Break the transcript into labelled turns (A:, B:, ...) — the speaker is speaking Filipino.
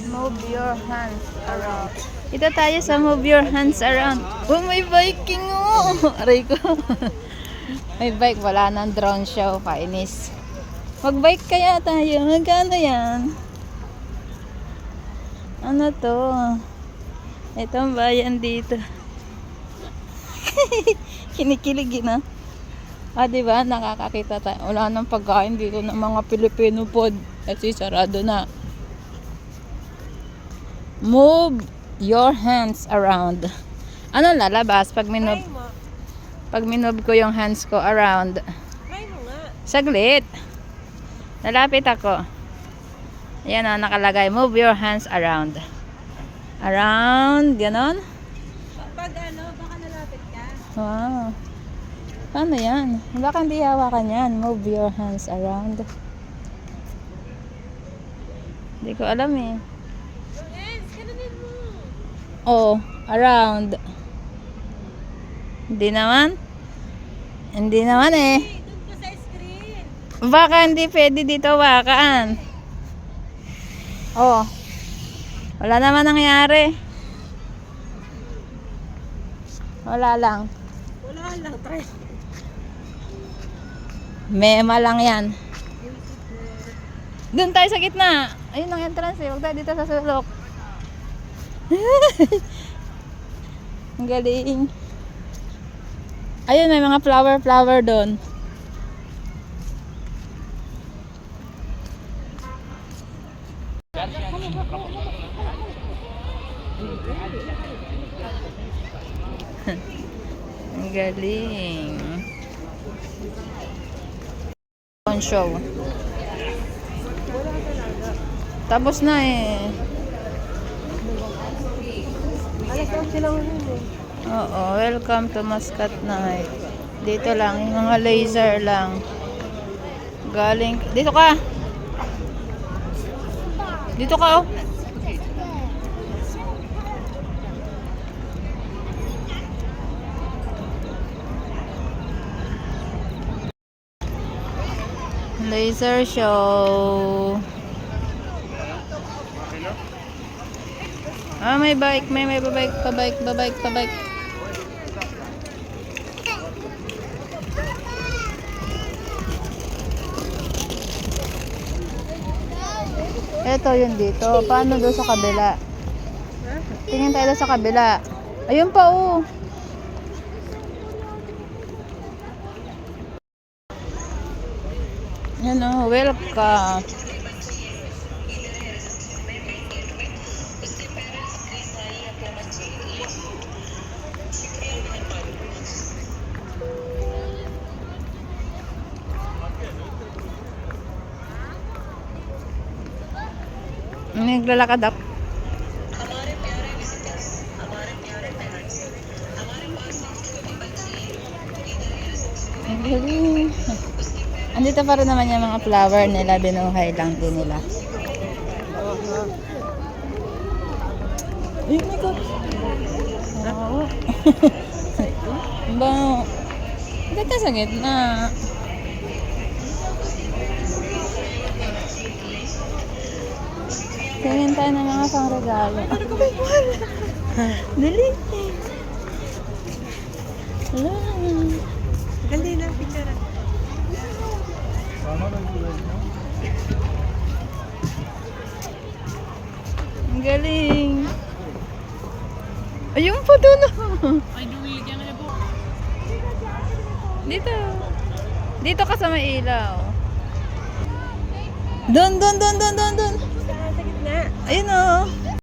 A: Move your hands around. Ito tayo sa move your hands around. Oh, may biking oh! Aray ko. May bike. Wala nang drone show. Kainis. Mag-bike kaya tayo. Magkano yan? Ano to? Itong bayan dito. Kinikilig na. Diba? Nakakakita tayo. Wala nang pagkain dito ng mga Pilipino food. Kasi sarado na. Move your hands around. Ano lalabas pag minob? Pag minob ko yung hands ko around. Saglit. Lalapit ako. Ayan o, nakalagay. Move your hands around. Around. Ganon.
B: Pag ano, baka nalapit ka.
A: Wow. Paano yan? Baka hindi hawakan yan. Move your hands around. Hindi ko alam eh.
B: Yes, kanunin mo.
A: Oh, around. Hindi naman. Hindi naman eh.
B: Hey, doon ka sa screen.
A: Baka hindi pwede dito wakaan. Oh. Wala naman nangyari. Wala lang.
B: Wala lang, try.
A: Mema lang yan. Doon tayo sa gitna. Ayun ang entrance eh. Huwag tayo dito sa sulok. Ang galing. Ayun, may mga flower doon. Ang galing. On show. Tapos na eh.
B: Alas lang sila yun eh.
A: Oo, welcome to Muscat Night. Dito lang, yung mga laser lang. Galing, dito ka. Dito ka oh. Laser show. Ah, may bike, may pabike. Ito yun dito. Paano doon sa kabila? Tingin tayo doon sa kabila. Ayun pa oh. Yan oh, welcome. Naglalakad ako. Andito pa rin naman yung mga flower nila. Binuhay lang din nila. Oh my God. Oo. Ba, dito sa gitna. Tingin tayo ng mga pangregalo. Dali. Wala.
B: Ganda na picture.
A: Ang galing. Ayun pa doon.
B: Ay, duwigyan na po.
A: Dito. Dito ka sa may ilaw. Doon.
B: Sa gitna.
A: Ayun oh.